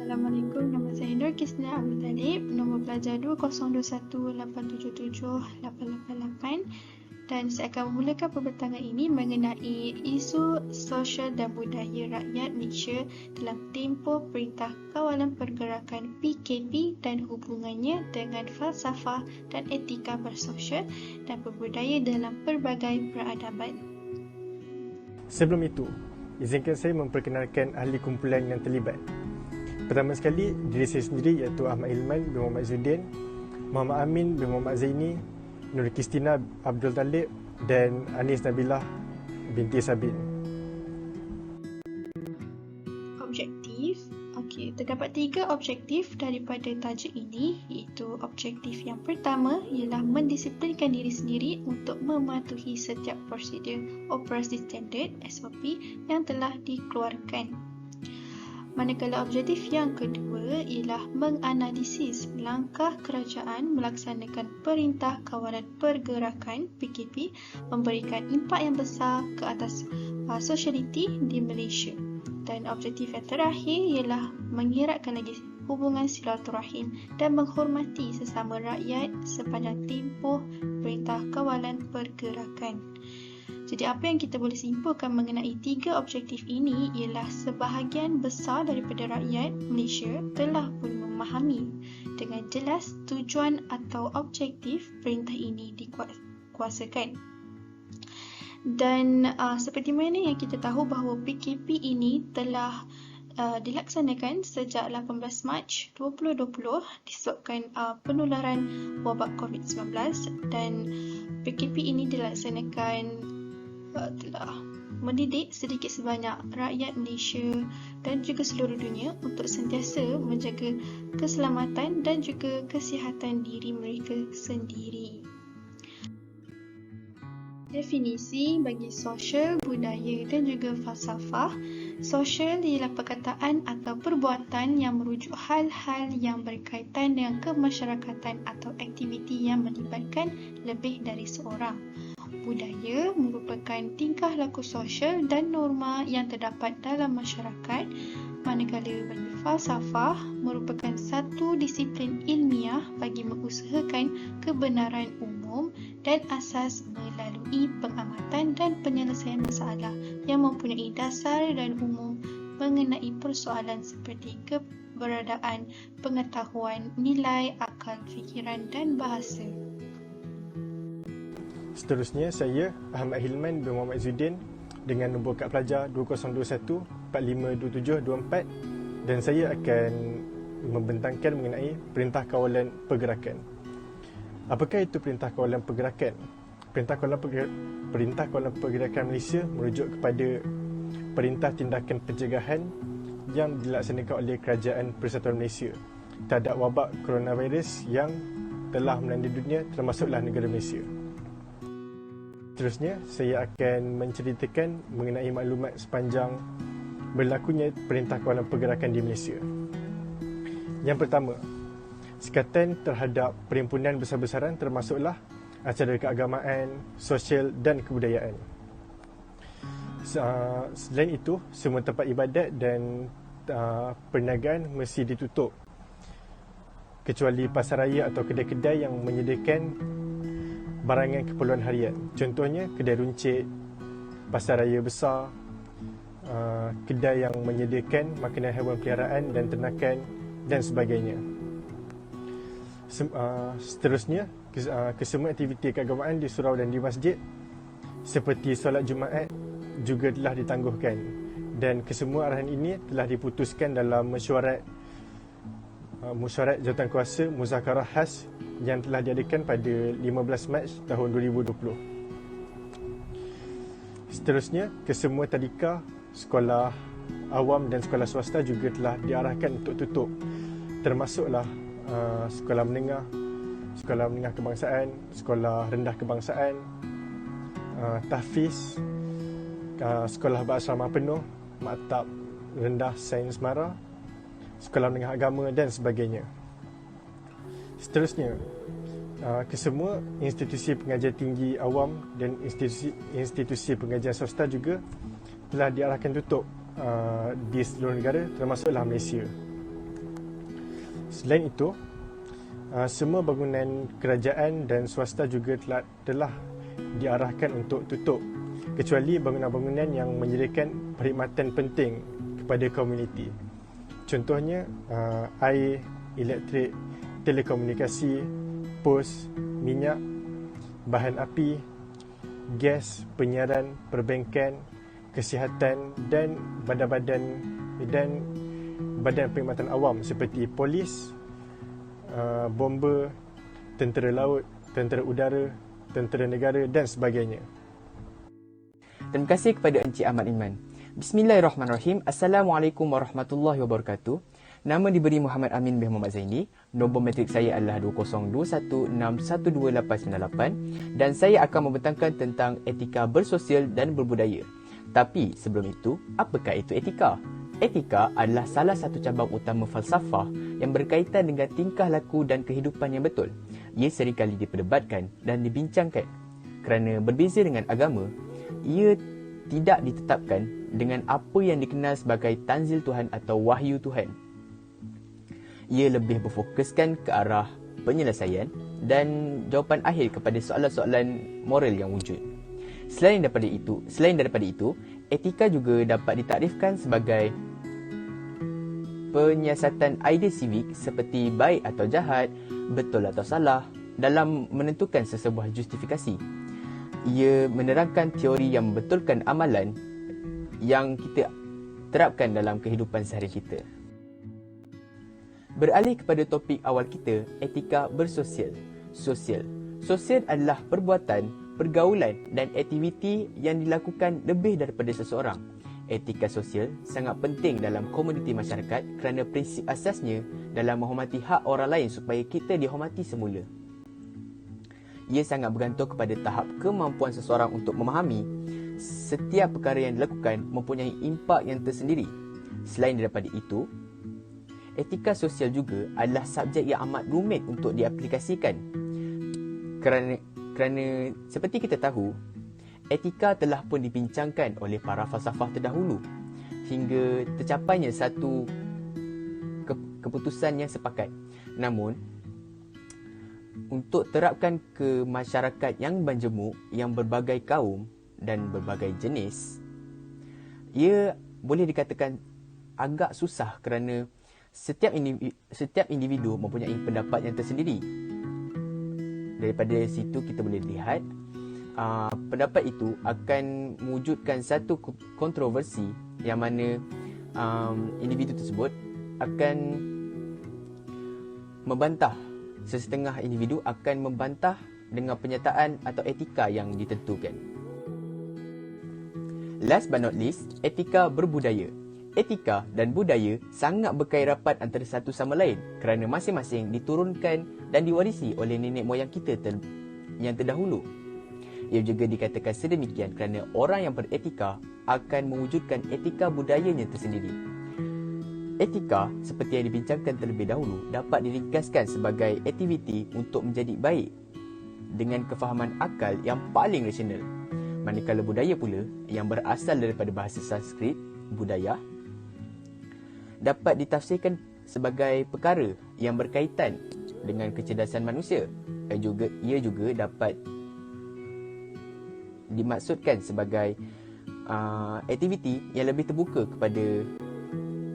Assalamualaikum, nama saya Nur Kisna Abdul Talib, nombor pelajar 2021878888 dan saya akan memulakan pembentangan ini mengenai isu sosial dan budaya rakyat Malaysia dalam tempoh Perintah Kawalan Pergerakan PKP dan hubungannya dengan falsafah dan etika bersosial dan berbudaya dalam pelbagai peradaban. Sebelum itu, izinkan saya memperkenalkan ahli kumpulan yang terlibat. Pertama sekali, diri saya sendiri iaitu Ahmad Hilman bin Muhammad Zuddin, Muhammad Amin bin Muhammad Zaini, Nur Kistina Abdul Talib dan Anis Nabilah binti Sabin. Objektif. Okey, terdapat 3 objektif daripada tajuk ini, iaitu objektif yang pertama ialah mendisiplinkan diri sendiri untuk mematuhi setiap prosedur operasi standard SOP yang telah dikeluarkan. Manakala objektif yang kedua ialah menganalisis langkah kerajaan melaksanakan Perintah Kawalan Pergerakan PKP memberikan impak yang besar ke atas sosialiti di Malaysia. Dan objektif yang terakhir ialah mengeratkan lagi hubungan silaturahim dan menghormati sesama rakyat sepanjang tempoh Perintah Kawalan Pergerakan. Jadi apa yang kita boleh simpulkan mengenai 3 objektif ini ialah sebahagian besar daripada rakyat Malaysia telah pun memahami dengan jelas tujuan atau objektif perintah ini dikuasakan. Dan seperti mana yang kita tahu bahawa PKP ini telah dilaksanakan sejak 18 Mac 2020 disebabkan penularan wabak COVID-19 dan PKP ini dilaksanakan telah mendidik sedikit sebanyak rakyat Malaysia dan juga seluruh dunia untuk sentiasa menjaga keselamatan dan juga kesihatan diri mereka sendiri. Definisi bagi sosial, budaya dan juga falsafah. Sosial ialah perkataan atau perbuatan yang merujuk hal-hal yang berkaitan dengan kemasyarakatan atau aktiviti yang melibatkan lebih dari seorang. Budaya merupakan tingkah laku sosial dan norma yang terdapat dalam masyarakat, manakala bagi falsafah merupakan satu disiplin ilmiah bagi mengusahakan kebenaran umum dan asas melalui pengamatan dan penyelesaian masalah yang mempunyai dasar dan umum mengenai persoalan seperti keberadaan pengetahuan, nilai, akal, fikiran dan bahasa. Seterusnya, saya Ahmad Hilman bin Muhammad Zuddin dengan nombor kad pelajar 2021-452724 dan saya akan membentangkan mengenai Perintah Kawalan Pergerakan. Apakah itu Perintah Kawalan Pergerakan? Perintah Kawalan Pergerakan Malaysia merujuk kepada Perintah Tindakan Pencegahan yang dilaksanakan oleh Kerajaan Persatuan Malaysia terhadap wabak coronavirus yang telah melanda dunia termasuklah negara Malaysia. Seterusnya, saya akan menceritakan mengenai maklumat sepanjang berlakunya Perintah Kawalan Pergerakan di Malaysia. Yang pertama, sekatan terhadap perhimpunan besar-besaran termasuklah acara keagamaan, sosial dan kebudayaan. Selain itu, semua tempat ibadat dan perniagaan mesti ditutup kecuali pasar raya atau kedai-kedai yang menyediakan barangan keperluan harian. Contohnya, kedai runcit, pasar raya besar, kedai yang menyediakan makanan haiwan peliharaan dan ternakan dan sebagainya. Seterusnya, kesemua aktiviti keagamaan di surau dan di masjid seperti solat Jumaat juga telah ditangguhkan dan kesemua arahan ini telah diputuskan dalam mesyuarat jawatankuasa muzakarah khas yang telah diadakan pada 15 Mac tahun 2020. Seterusnya, kesemua tadika, sekolah awam dan sekolah swasta juga telah diarahkan untuk tutup, termasuklah sekolah menengah kebangsaan, sekolah rendah kebangsaan, tahfiz, sekolah berasrama penuh, maktab rendah sains mara, sekolah menengah agama dan sebagainya. Seterusnya, kesemua institusi pengajian tinggi awam dan institusi pengajian swasta juga telah diarahkan tutup di seluruh negara termasuklah Malaysia. Selain itu, semua bangunan kerajaan dan swasta juga telah diarahkan untuk tutup, kecuali bangunan-bangunan yang menyediakan perkhidmatan penting kepada komuniti. Contohnya air, elektrik, telekomunikasi, pos, minyak, bahan api, gas, penyiaran, perbankan, kesihatan dan badan perkhidmatan awam seperti polis, bomba, tentera laut, tentera udara, tentera negara dan sebagainya. Terima kasih kepada Encik Ahmad Iman. Bismillahirrahmanirrahim. Assalamualaikum warahmatullahi wabarakatuh. Nama diberi Muhammad Amin bin Muhammad Zaini. Nombor matrik saya adalah 2021612898 dan saya akan membentangkan tentang etika bersosial dan berbudaya. Tapi sebelum itu, apakah itu etika? Etika adalah salah satu cabang utama falsafah yang berkaitan dengan tingkah laku dan kehidupan yang betul. Ia seringkali diperdebatkan dan dibincangkan. Kerana berbeza dengan agama, ia tidak ditetapkan dengan apa yang dikenal sebagai tanzil Tuhan atau wahyu Tuhan. Ia lebih berfokuskan ke arah penyelesaian dan jawapan akhir kepada soalan-soalan moral yang wujud. Selain daripada itu, etika juga dapat ditaktifkan sebagai penyiasatan idea civic seperti baik atau jahat, betul atau salah dalam menentukan sesebuah justifikasi. Ia menerangkan teori yang membetulkan amalan yang kita terapkan dalam kehidupan sehari kita. Beralih kepada topik awal kita, etika bersosial. Sosial adalah perbuatan, pergaulan dan aktiviti yang dilakukan lebih daripada seseorang. Etika sosial sangat penting dalam komuniti masyarakat kerana prinsip asasnya dalam menghormati hak orang lain supaya kita dihormati semula. Ia sangat bergantung kepada tahap kemampuan seseorang untuk memahami setiap perkara yang dilakukan mempunyai impak yang tersendiri. Selain daripada itu, etika sosial juga adalah subjek yang amat rumit untuk diaplikasikan. Kerana seperti kita tahu, etika telah pun dibincangkan oleh para falsafah terdahulu hingga tercapainya satu keputusan yang sepakat. Namun, untuk terapkan ke masyarakat yang berjemuk, yang berbagai kaum dan berbagai jenis, ia boleh dikatakan agak susah kerana setiap individu mempunyai pendapat yang tersendiri. Daripada situ kita boleh lihat pendapat itu akan mewujudkan satu kontroversi yang mana individu tersebut akan membantah, sesetengah individu akan membantah dengan penyataan atau etika yang ditentukan. Last but not least, etika berbudaya. Etika dan budaya sangat berkait rapat antara satu sama lain kerana masing-masing diturunkan dan diwarisi oleh nenek moyang kita yang terdahulu. Ia juga dikatakan sedemikian kerana orang yang beretika akan mewujudkan etika budayanya tersendiri. Etika, seperti yang dibincangkan terlebih dahulu, dapat diringkaskan sebagai aktiviti untuk menjadi baik dengan kefahaman akal yang paling rasional. Manakala budaya pula, yang berasal daripada bahasa Sanskrit, budaya, dapat ditafsirkan sebagai perkara yang berkaitan dengan kecerdasan manusia. Ia juga dapat dimaksudkan sebagai aktiviti yang lebih terbuka kepada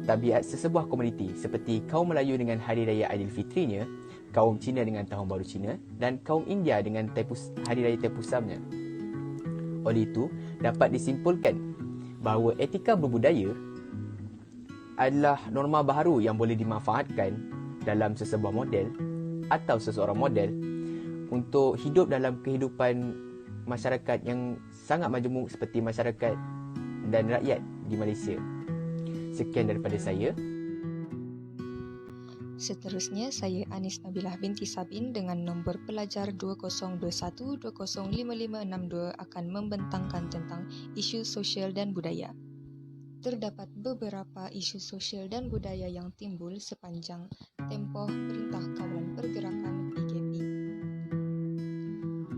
tabiat sesebuah komuniti seperti kaum Melayu dengan Hari Raya Aidilfitrinya, kaum Cina dengan Tahun Baru Cina dan kaum India dengan Hari Raya Thaipussamnya. Oleh itu, dapat disimpulkan bahawa etika berbudaya adalah norma baharu yang boleh dimanfaatkan dalam sesebuah model atau seseorang model untuk hidup dalam kehidupan masyarakat yang sangat majmuk seperti masyarakat dan rakyat di Malaysia. Sekian daripada saya. Seterusnya, saya Anis Nabilah binti Sabin dengan nombor pelajar 2021205562 akan membentangkan tentang isu sosial dan budaya. Terdapat beberapa isu sosial dan budaya yang timbul sepanjang tempoh Perintah Kawalan Pergerakan PKP.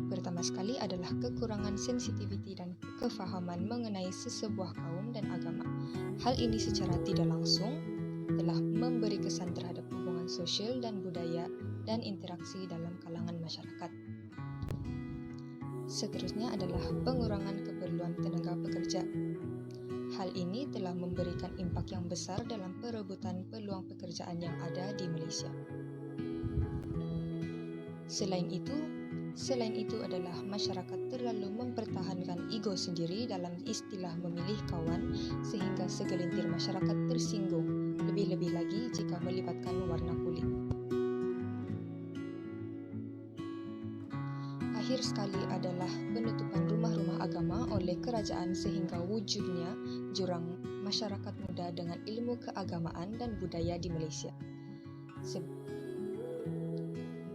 Pertama sekali adalah kekurangan sensitiviti dan kefahaman mengenai sesebuah kaum dan agama. Hal ini secara tidak langsung telah memberi kesan terhadap hubungan sosial dan budaya dan interaksi dalam kalangan masyarakat. Seterusnya adalah pengurangan keperluan tenaga pekerja. Hal ini telah memberikan impak yang besar dalam perebutan peluang pekerjaan yang ada di Malaysia. Selain itu adalah masyarakat terlalu mempertahankan ego sendiri dalam istilah memilih kawan sehingga segelintir masyarakat tersinggung, lebih-lebih lagi jika melibatkan warna kulit. Akhir sekali adalah penutupan rumah-rumah agama oleh kerajaan sehingga wujudnya jurang masyarakat muda dengan ilmu keagamaan dan budaya di Malaysia.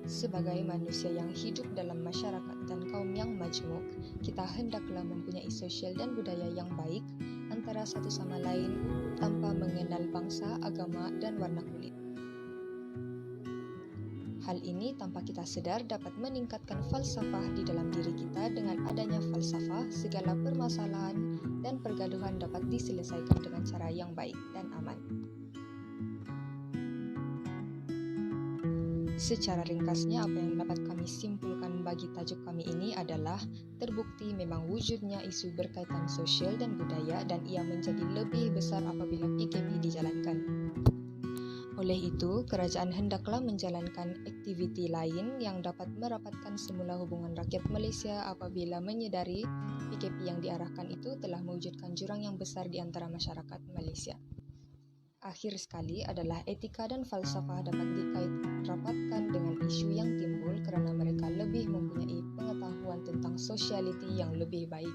Sebagai manusia yang hidup dalam masyarakat dan kaum yang majmuk, kita hendaklah mempunyai sosial dan budaya yang baik antara satu sama lain tanpa mengenal bangsa, agama, dan warna kulit. Hal ini tanpa kita sedar dapat meningkatkan falsafah di dalam diri kita. Dengan adanya falsafah, segala permasalahan dan pergaduhan dapat diselesaikan dengan cara yang baik dan aman. Secara ringkasnya, apa yang dapat kami simpulkan bagi tajuk kami ini adalah terbukti memang wujudnya isu berkaitan sosial dan budaya dan ia menjadi lebih besar apabila PKP dijalankan. Oleh itu, kerajaan hendaklah menjalankan aktiviti lain yang dapat merapatkan semula hubungan rakyat Malaysia apabila menyedari PKP yang diarahkan itu telah mewujudkan jurang yang besar di antara masyarakat Malaysia. Akhir sekali adalah etika dan falsafah dapat dikait-rapatkan dengan isu yang timbul kerana mereka lebih mempunyai pengetahuan tentang sosialiti yang lebih baik.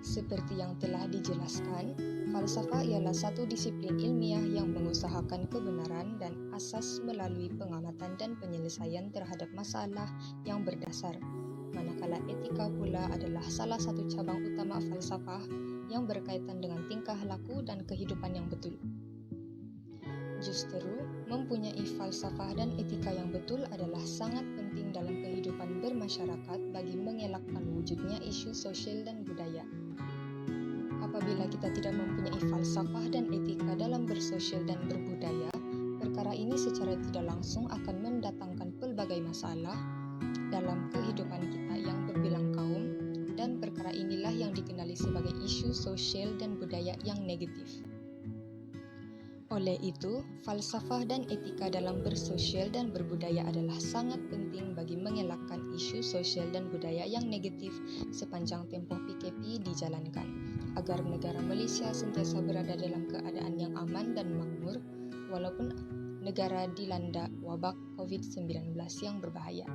Seperti yang telah dijelaskan, falsafah ialah satu disiplin ilmiah yang mengusahakan kebenaran dan asas melalui pengamatan dan penyelesaian terhadap masalah yang berdasar. Manakala etika pula adalah salah satu cabang utama falsafah yang berkaitan dengan tingkah laku dan kehidupan yang betul. Justru, mempunyai falsafah dan etika yang betul adalah sangat penting dalam kehidupan bermasyarakat bagi mengelakkan wujudnya isu sosial dan budaya. Apabila kita tidak mempunyai falsafah dan etika dalam bersosial dan berbudaya, perkara ini secara tidak langsung akan mendatangkan pelbagai masalah dalam kehidupan kita yang berbilang kaum, dan perkara inilah yang dikenali sebagai isu sosial dan budaya yang negatif. Oleh itu, falsafah dan etika dalam bersosial dan berbudaya adalah sangat penting bagi mengelakkan isu sosial dan budaya yang negatif sepanjang tempoh PKP dijalankan, agar negara Malaysia sentiasa berada dalam keadaan yang aman dan makmur walaupun negara dilanda wabak COVID-19 yang berbahaya.